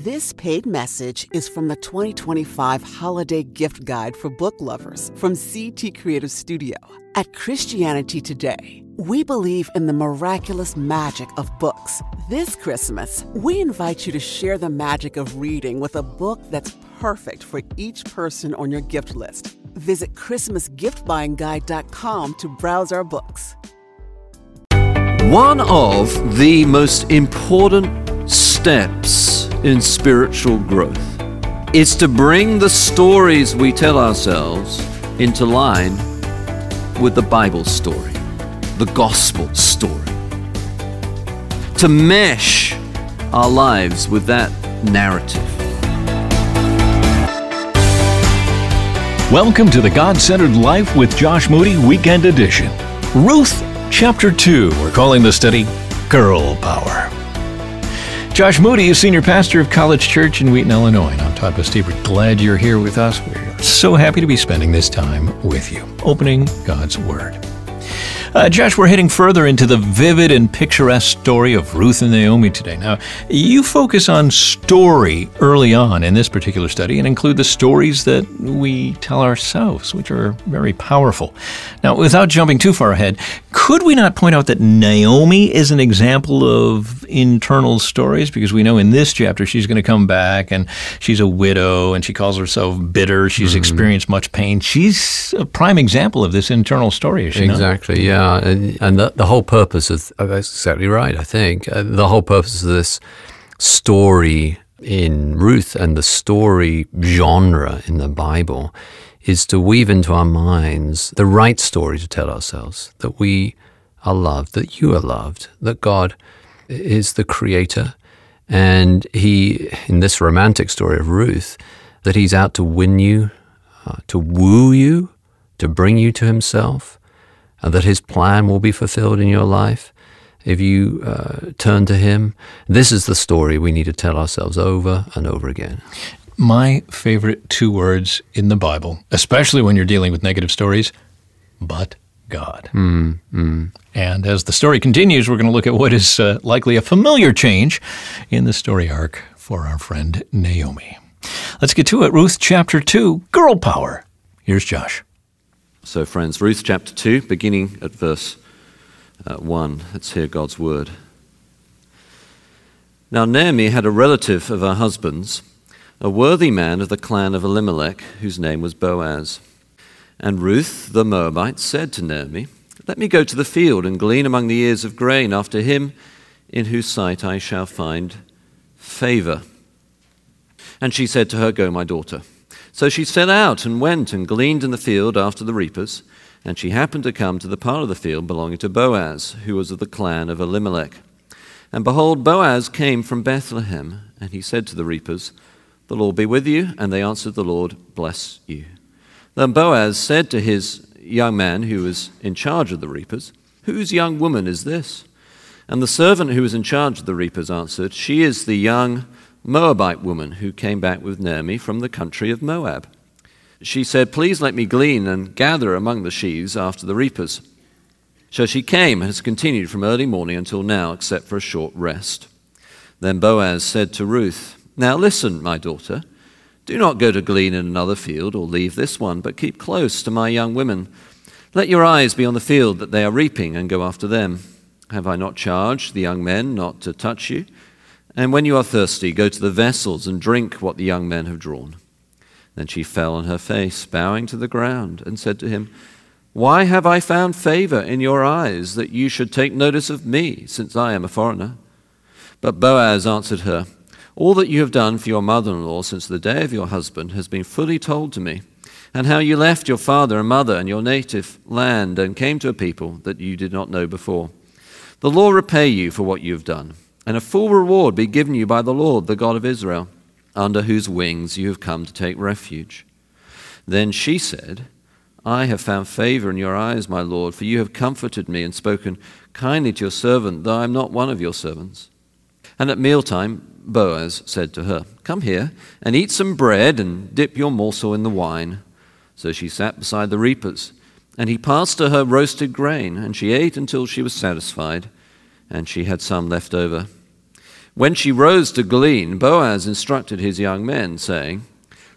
This paid message is from the 2025 Holiday Gift Guide for Book Lovers from CT Creative Studio. At Christianity Today, we believe in the miraculous magic of books. This Christmas, we invite you to share the magic of reading with a book that's perfect for each person on your gift list. Visit ChristmasGiftBuyingGuide.com to browse our books. One of the most important steps in spiritual growth is to bring the stories we tell ourselves into line with the Bible story, the gospel story. To mesh our lives with that narrative. Welcome to the God-Centered Life with Josh Moody Weekend Edition. Ruth, Chapter 2. We're calling the study Girl Power. Josh Moody is Senior Pastor of College Church in Wheaton, Illinois. And I'm Todd Bastille. We're glad you're here with us. We're so happy to be spending this time with you, opening God's Word. Josh, we're heading further into the vivid and picturesque story of Ruth and Naomi today. Now, you focus on story early on in this particular study and include the stories that we tell ourselves, which are very powerful. Now, without jumping too far ahead, could we not point out that Naomi is an example of internal stories? Because we know in this chapter she's going to come back and she's a widow and she calls herself bitter. She's experienced much pain. She's a prime example of this internal story, is she not? Exactly, yeah. And the whole purpose of, that's exactly right, I think. The whole purpose of this story in Ruth and the story genre in the Bible is to weave into our minds the right story to tell ourselves, that we are loved, that you are loved, that God is the creator, and He, in this romantic story of Ruth, that He's out to win you, to woo you, to bring you to Himself, and that His plan will be fulfilled in your life if you turn to Him. This is the story we need to tell ourselves over and over again. My favorite two words in the Bible, especially when you're dealing with negative stories, but God. And as the story continues, we're going to look at what is likely a familiar change in the story arc for our friend Naomi. Let's get to it. Ruth chapter 2, Girl Power. Here's Josh. So friends, Ruth chapter 2, beginning at verse 1. Let's hear God's word. Now Naomi had a relative of her husband's, a worthy man of the clan of Elimelech, whose name was Boaz. And Ruth the Moabite said to Naomi, "Let me go to the field and glean among the ears of grain after him in whose sight I shall find favor." And she said to her, "Go, my daughter." So she set out and went and gleaned in the field after the reapers, and she happened to come to the part of the field belonging to Boaz, who was of the clan of Elimelech. And behold, Boaz came from Bethlehem, and he said to the reapers, "The Lord be with you." And they answered, "The Lord bless you." Then Boaz said to his young man who was in charge of the reapers, "Whose young woman is this?" And the servant who was in charge of the reapers answered, "She is the young Moabite woman who came back with Naomi from the country of Moab. She said, 'Please let me glean and gather among the sheaves after the reapers.' So she came and has continued from early morning until now, except for a short rest." Then Boaz said to Ruth, "Now listen, my daughter, do not go to glean in another field or leave this one, but keep close to my young women. Let your eyes be on the field that they are reaping and go after them. Have I not charged the young men not to touch you? And when you are thirsty, go to the vessels and drink what the young men have drawn." Then she fell on her face, bowing to the ground, and said to him, "Why have I found favor in your eyes, that you should take notice of me, since I am a foreigner?" But Boaz answered her, "All that you have done for your mother-in-law since the day of your husband has been fully told to me, and how you left your father and mother and your native land and came to a people that you did not know before. The Lord repay you for what you have done, and a full reward be given you by the Lord, the God of Israel, under whose wings you have come to take refuge." Then she said, "I have found favor in your eyes, my Lord, for you have comforted me and spoken kindly to your servant, though I am not one of your servants." And at mealtime Boaz said to her, "Come here and eat some bread and dip your morsel in the wine." So she sat beside the reapers, and he passed to her roasted grain, and she ate until she was satisfied, and she had some left over. When she rose to glean, Boaz instructed his young men, saying,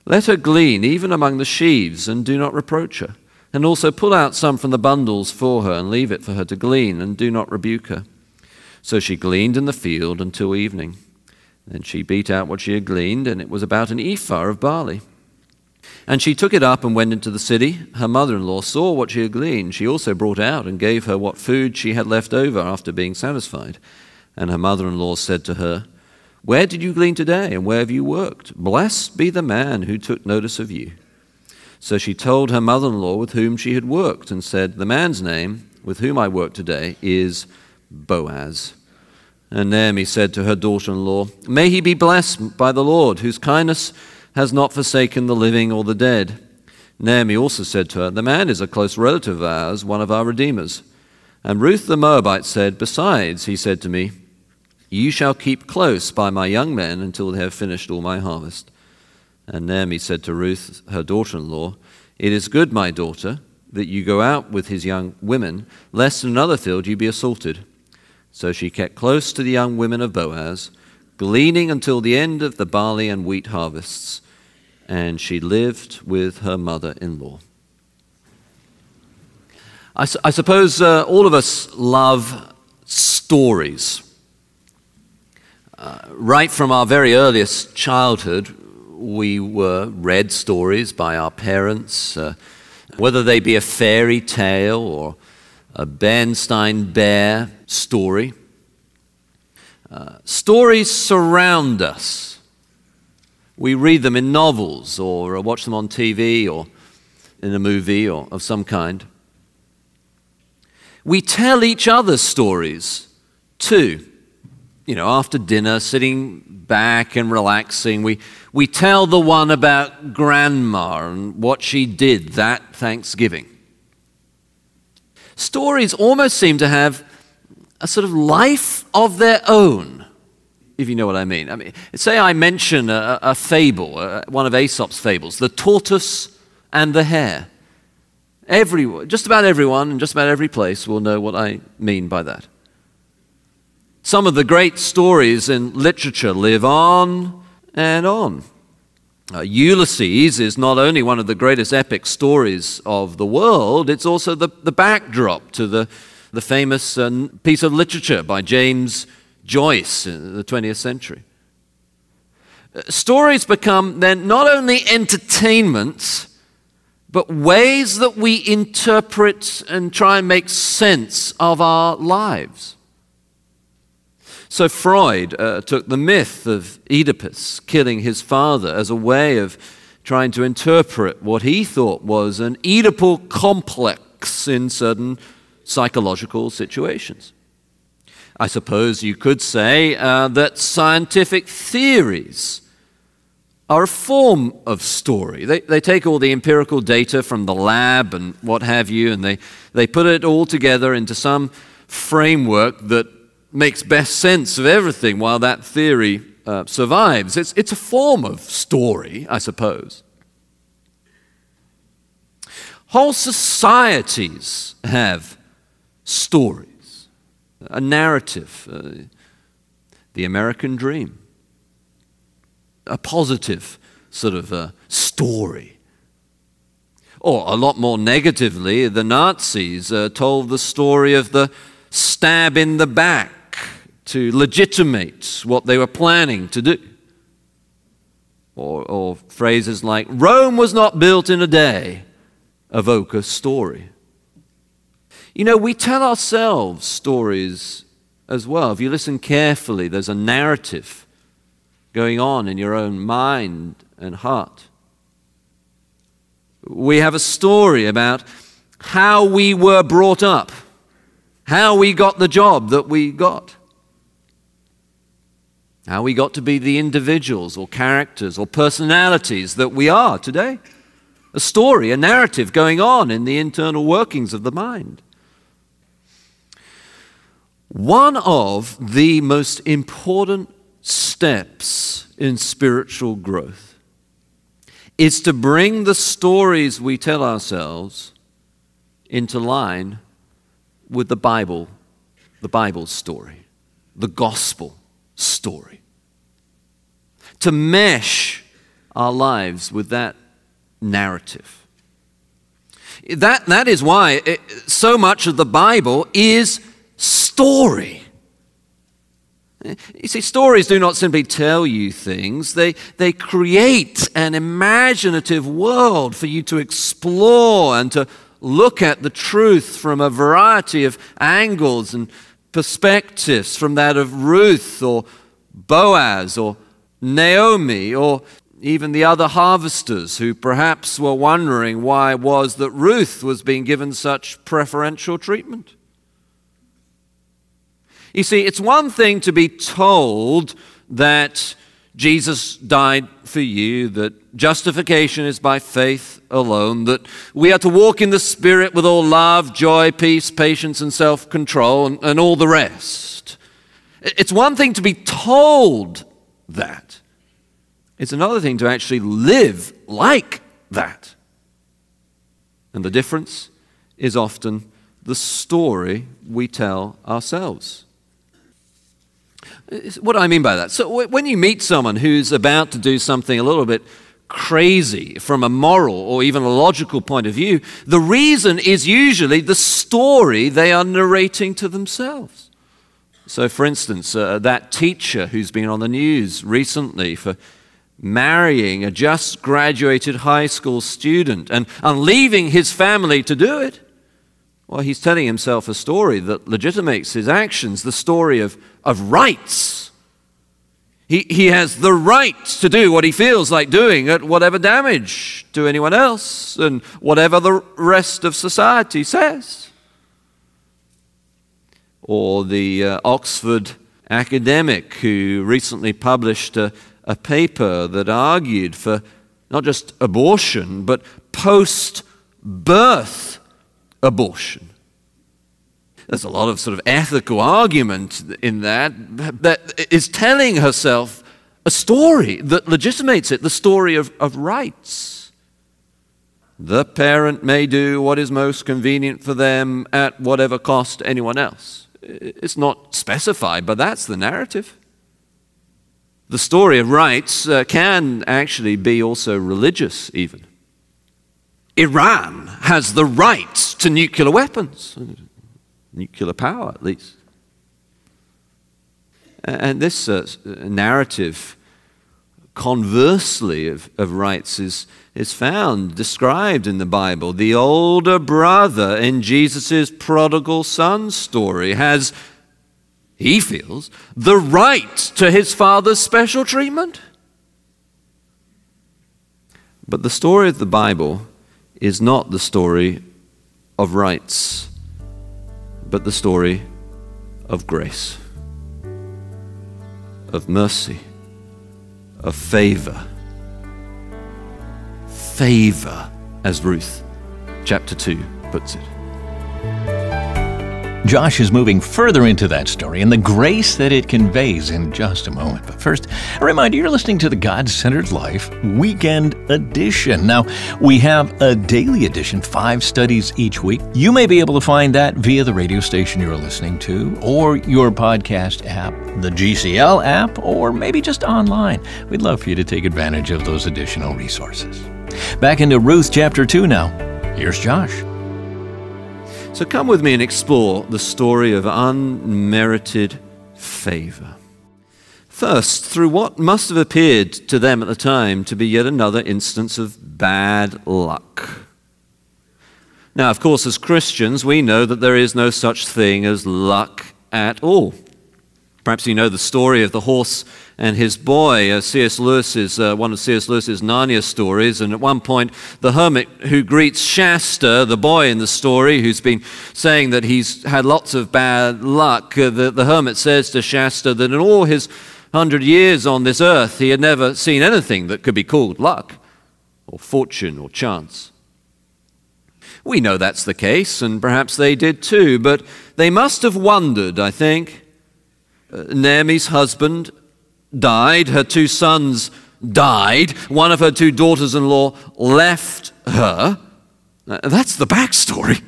"Let her glean even among the sheaves, and do not reproach her. And also pull out some from the bundles for her, and leave it for her to glean, and do not rebuke her." So she gleaned in the field until evening. Then she beat out what she had gleaned, and it was about an ephah of barley. And she took it up and went into the city. Her mother-in-law saw what she had gleaned. She also brought out and gave her what food she had left over after being satisfied. And her mother-in-law said to her, "Where did you glean today, and where have you worked? Blessed be the man who took notice of you." So she told her mother-in-law with whom she had worked, and said, "The man's name with whom I work today is Boaz." And Naomi said to her daughter-in-law, "May he be blessed by the Lord, whose kindness has not forsaken the living or the dead." Naomi also said to her, "The man is a close relative of ours, one of our redeemers." And Ruth the Moabite said, "Besides, he said to me, 'You shall keep close by my young men until they have finished all my harvest.'" And Naomi said to Ruth, her daughter-in-law, "It is good, my daughter, that you go out with his young women, lest in another field you be assaulted." So she kept close to the young women of Boaz, gleaning until the end of the barley and wheat harvests, and she lived with her mother-in-law. I suppose all of us love stories. Right from our very earliest childhood, we were read stories by our parents, whether they be a fairy tale or a Bernstein Bear story. Stories surround us. We read them in novels or watch them on TV or in a movie or of some kind. We tell each other stories too. You know, after dinner, sitting back and relaxing, we tell the one about Grandma and what she did that Thanksgiving. Stories almost seem to have a sort of life of their own, if you know what I mean. Say I mention a fable, one of Aesop's fables, the tortoise and the hare. Just about everyone in just about every place will know what I mean by that. Some of the great stories in literature live on and on. Ulysses is not only one of the greatest epic stories of the world, it's also the backdrop to the famous piece of literature by James Joyce in the 20th century. Stories become then not only entertainment, but ways that we interpret and try and make sense of our lives. So Freud took the myth of Oedipus killing his father as a way of trying to interpret what he thought was an Oedipal complex in certain psychological situations. I suppose you could say that scientific theories are a form of story. They take all the empirical data from the lab and what have you, and they put it all together into some framework that makes best sense of everything while that theory survives. It's a form of story, I suppose. Whole societies have stories, a narrative, the American dream, a positive sort of story. Or a lot more negatively, the Nazis told the story of the stab in the back to legitimate what they were planning to do. Or phrases like, "Rome was not built in a day," evoke a story. You know, we tell ourselves stories as well. If you listen carefully, there's a narrative going on in your own mind and heart. We have a story about how we were brought up, how we got the job that we got, how we got to be the individuals or characters or personalities that we are today. A story, a narrative going on in the internal workings of the mind. One of the most important steps in spiritual growth is to bring the stories we tell ourselves into line with the Bible's story, the gospel story. To mesh our lives with that narrative. That is why so much of the Bible is story. You see, stories do not simply tell you things. They create an imaginative world for you to explore and to look at the truth from a variety of angles and perspectives, from that of Ruth or Boaz or Naomi or even the other harvesters who perhaps were wondering why it was that Ruth was being given such preferential treatment. You see, it's one thing to be told that Jesus died for you, that justification is by faith alone, that we are to walk in the Spirit with all love, joy, peace, patience, and self-control, and all the rest. It's one thing to be told that. It's another thing to actually live like that. And the difference is often the story we tell ourselves. What do I mean by that? So when you meet someone who's about to do something a little bit crazy from a moral or even a logical point of view, the reason is usually the story they are narrating to themselves. So for instance, that teacher who's been on the news recently for marrying a just graduated high school student and leaving his family to do it, well, he's telling himself a story that legitimates his actions, the story of rights. He has the right to do what he feels like doing at whatever damage to anyone else and whatever the rest of society says. Or the Oxford academic who recently published a paper that argued for not just abortion, but post-birth abortion. There's a lot of sort of ethical argument in that is telling herself a story that legitimates it, the story of rights. The parent may do what is most convenient for them at whatever cost to anyone else. It's not specified, but that's the narrative. The story of rights can actually be also religious even. Iran has the right to nuclear weapons, nuclear power at least. And this narrative, conversely of rights, is found, described in the Bible. The older brother in Jesus' prodigal son story has, he feels, the right to his father's special treatment. But the story of the Bible is not the story of rights, but the story of grace, of mercy, of favor. Favor, as Ruth chapter 2 puts it. Josh is moving further into that story and the grace that it conveys in just a moment. But first, a reminder, you're listening to the God-Centered Life Weekend Edition. Now, we have a daily edition, 5 studies each week. You may be able to find that via the radio station you're listening to, or your podcast app, the GCL app, or maybe just online. We'd love for you to take advantage of those additional resources. Back into Ruth chapter 2 now. Here's Josh. So come with me and explore the story of unmerited favor. First, through what must have appeared to them at the time to be yet another instance of bad luck. Now, of course, as Christians, we know that there is no such thing as luck at all. Perhaps you know the story of the horse and his boy, one of C.S. Lewis's Narnia stories. And at one point, the hermit who greets Shasta, the boy in the story, who's been saying that he's had lots of bad luck, the hermit says to Shasta that in all his 100 years on this earth, he had never seen anything that could be called luck or fortune or chance. We know that's the case, and perhaps they did too, but they must have wondered, I think. Naomi's husband died, her 2 sons died, one of her 2 daughters-in-law left her. That's the backstory.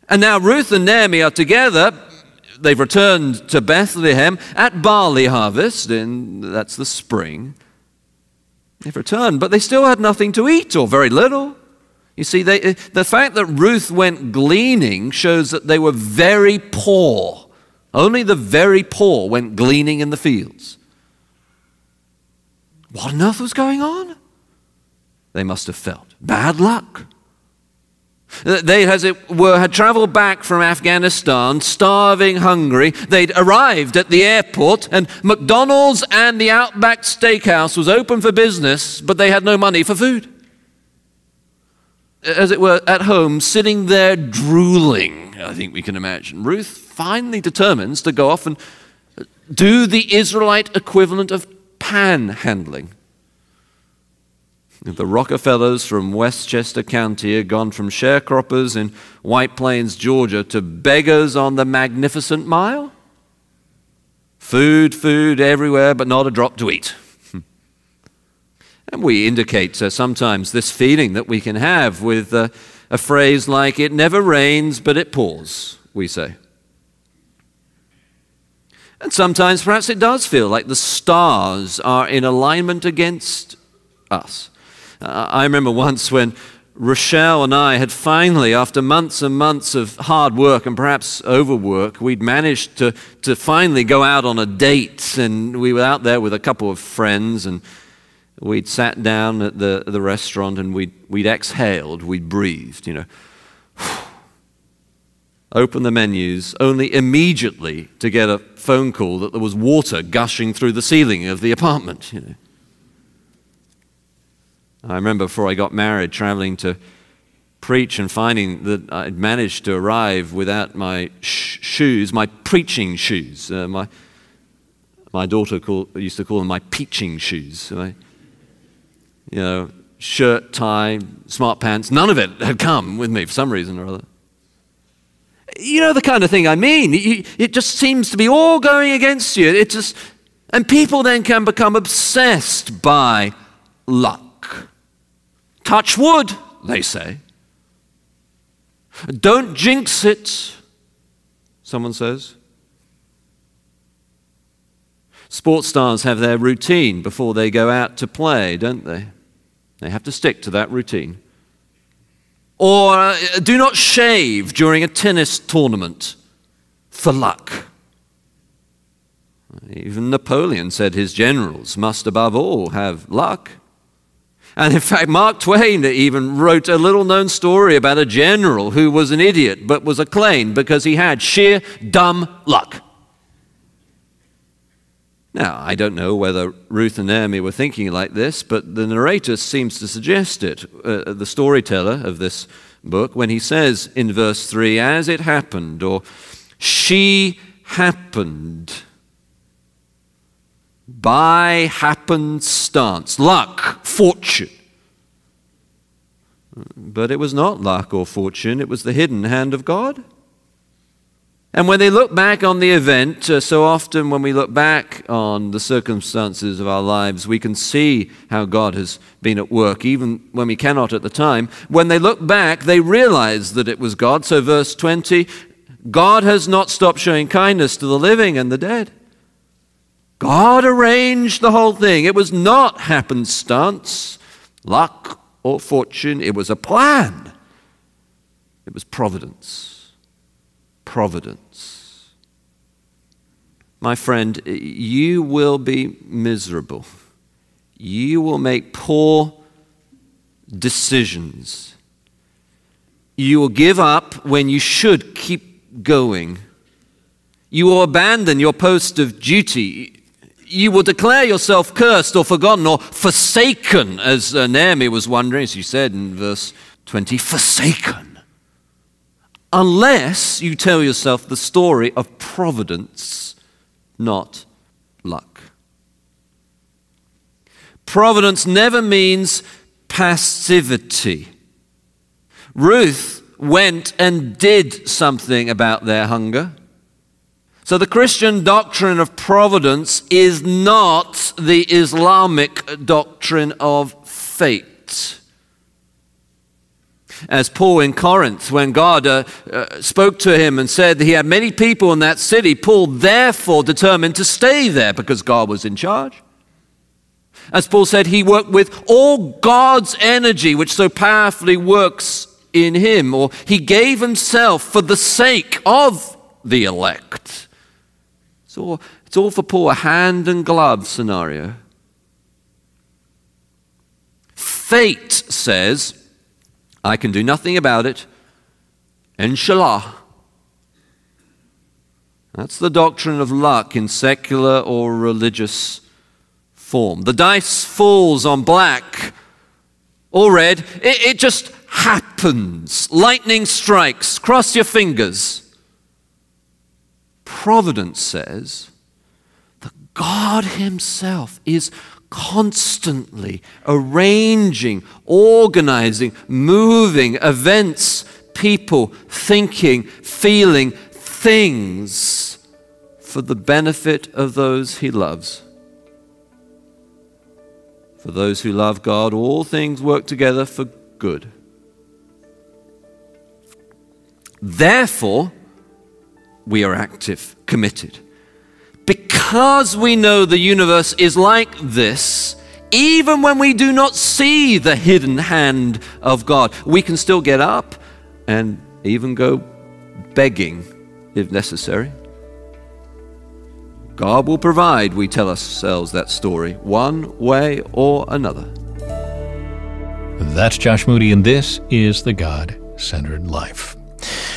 And now Ruth and Naomi are together. they've returned to Bethlehem at barley harvest, and that's the spring. They've returned, but they still had nothing to eat, or very little. You see, the fact that Ruth went gleaning shows that they were very poor. Only the very poor went gleaning in the fields. What on earth was going on? They must have felt bad luck. They, as it were, had traveled back from Afghanistan, starving, hungry. They'd arrived at the airport, and McDonald's and the Outback Steakhouse was open for business, but they had no money for food. As it were, at home, sitting there drooling, I think we can imagine, Ruth finally determines to go off and do the Israelite equivalent of panhandling. The Rockefellers from Westchester County had gone from sharecroppers in White Plains, Georgia, to beggars on the Magnificent Mile. Food, food everywhere, but not a drop to eat. And we indicate sometimes this feeling that we can have with a phrase like, "It never rains, but it pours," we say. And sometimes perhaps it does feel like the stars are in alignment against us. I remember once when Rochelle and I had finally, after months and months of hard work and perhaps overwork, we'd managed to finally go out on a date, and we were out there with a couple of friends, and we'd sat down at the restaurant, and we'd exhaled, we'd breathed, opened the menus, only immediately to get a phone call that there was water gushing through the ceiling of the apartment, I remember before I got married, traveling to preach and finding that I'd managed to arrive without my shoes, my preaching shoes. My daughter used to call them my peaching shoes. So shirt, tie, smart pants, none of it had come with me for some reason or other. You know the kind of thing I mean. It just seems to be all going against you. And people then can become obsessed by luck. Touch wood, they say. Don't jinx it, someone says. Sports stars have their routine before they go out to play, don't they? They have to stick to that routine. Or do not shave during a tennis tournament for luck. Even Napoleon said his generals must above all have luck. And in fact, Mark Twain even wrote a little-known story about a general who was an idiot but was acclaimed because he had sheer dumb luck. Now, I don't know whether Ruth and Naomi were thinking like this, but the narrator seems to suggest it, the storyteller of this book, when he says in verse 3, "As it happened," or "she happened," by happenstance, luck, fortune. But it was not luck or fortune, it was the hidden hand of God. And when they look back on the event, so often when we look back on the circumstances of our lives, we can see how God has been at work, even when we cannot at the time. When they look back, they realize that it was God. So verse 20, God has not stopped showing kindness to the living and the dead. God arranged the whole thing. It was not happenstance, luck, or fortune. It was a plan. It was providence. Providence. My friend, you will be miserable. You will make poor decisions. You will give up when you should keep going. You will abandon your post of duty. You will declare yourself cursed or forgotten or forsaken, as Naomi was wondering, as she said in verse 20, forsaken. Unless you tell yourself the story of providence, not luck. Providence never means passivity. Ruth went and did something about their hunger. So the Christian doctrine of providence is not the Islamic doctrine of fate. As Paul in Corinth, when God spoke to him and said that he had many people in that city, Paul therefore determined to stay there because God was in charge. As Paul said, he worked with all God's energy, which so powerfully works in him, or he gave himself for the sake of the elect. It's all for Paul, a hand and glove scenario. Fate says, I can do nothing about it. Inshallah. That's the doctrine of luck in secular or religious form. The dice falls on black or red. It just happens. Lightning strikes. Cross your fingers. Providence says that God himself is constantly arranging, organizing, moving events, people, thinking, feeling, things for the benefit of those he loves. For those who love God, all things work together for good. Therefore, we are active, committed. Because we know the universe is like this, even when we do not see the hidden hand of God, we can still get up and even go begging if necessary. God will provide, we tell ourselves that story, one way or another. That's Josh Moody, and this is The God-Centered Life.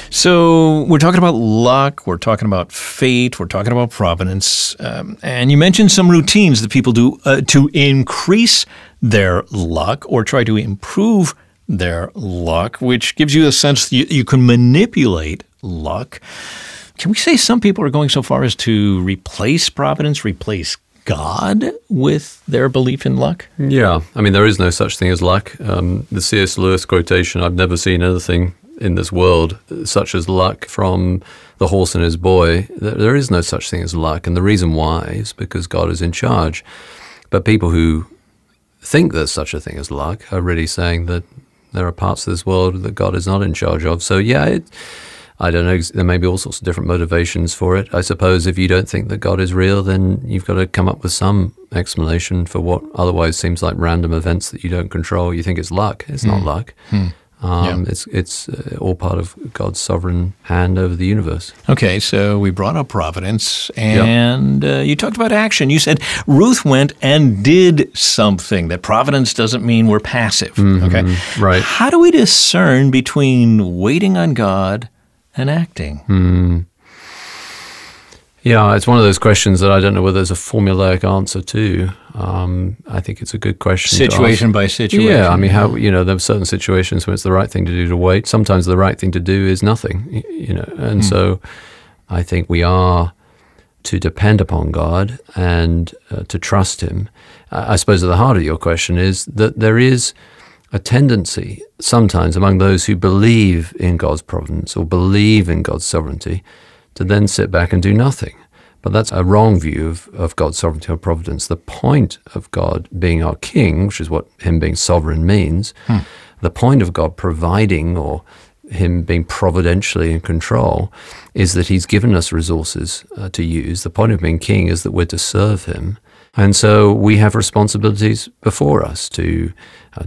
So we're talking about luck, we're talking about fate, we're talking about providence, and you mentioned some routines that people do to increase their luck or try to improve their luck, which gives you a sense that you can manipulate luck. Can we say some people are going so far as to replace providence, replace God with their belief in luck? Yeah, I mean, there is no such thing as luck. The C.S. Lewis quotation, I've never seen anything in this world such as luck from the horse and his boy. There is no such thing as luck, and the reason why is because God is in charge. But people who think there's such a thing as luck are really saying that there are parts of this world that God is not in charge of. So yeah, I don't know, there may be all sorts of different motivations for it. I suppose if you don't think that God is real, then you've got to come up with some explanation for what otherwise seems like random events that you don't control. You think it's luck. It's not luck. It's all part of God's sovereign hand over the universe. Okay, so we brought up providence, and you talked about action. You said Ruth went and did something. That providence doesn't mean we're passive. Okay, right. How do we discern between waiting on God and acting? Yeah, it's one of those questions that I don't know whether there's a formulaic answer to. I think it's a good question. Situation by situation. Yeah, I mean, there are certain situations when it's the right thing to do to wait. Sometimes the right thing to do is nothing, And so I think we are to depend upon God and to trust him. I suppose at the heart of your question is that there is a tendency sometimes among those who believe in God's providence or believe in God's sovereignty to then sit back and do nothing. But that's a wrong view of God's sovereignty or providence. The point of God being our king, which is what him being sovereign means, the point of God providing or him being providentially in control is that he's given us resources to use. The point of being king is that we're to serve him. And so we have responsibilities before us to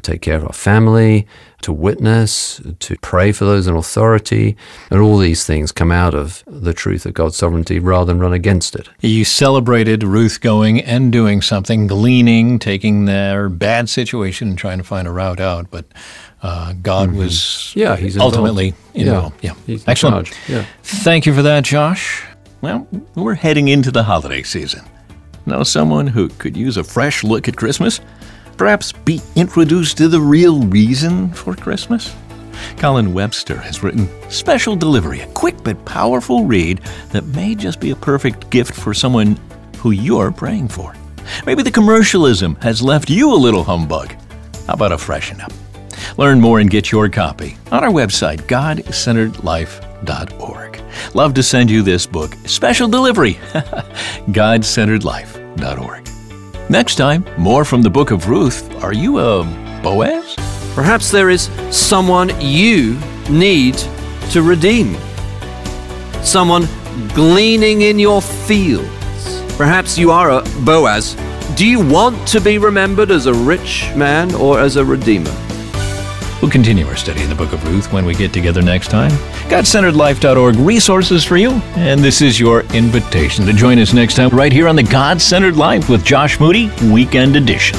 take care of our family, to witness, to pray for those in authority, and all these things come out of the truth of God's sovereignty rather than run against it. You celebrated Ruth going and doing something, gleaning, taking their bad situation and trying to find a route out, but God was he's ultimately involved. He's excellent. In charge. Yeah. Thank you for that, Josh. Well, we're heading into the holiday season. Know someone who could use a fresh look at Christmas? Perhaps be introduced to the real reason for Christmas? Colin Webster has written Special Delivery, a quick but powerful read that may just be a perfect gift for someone who you're praying for. Maybe the commercialism has left you a little humbug. How about a freshen up? Learn more and get your copy on our website, godcenteredlife.org. Love to send you this book, Special Delivery, godcenteredlife.org. Next time, more from the book of Ruth. Are you a Boaz? Perhaps there is someone you need to redeem. Someone gleaning in your fields. Perhaps you are a Boaz. Do you want to be remembered as a rich man or as a redeemer? We'll continue our study in the book of Ruth when we get together next time. GodCenteredLife.org resources for you, and this is your invitation to join us next time right here on the God-Centered Life with Josh Moody Weekend Edition.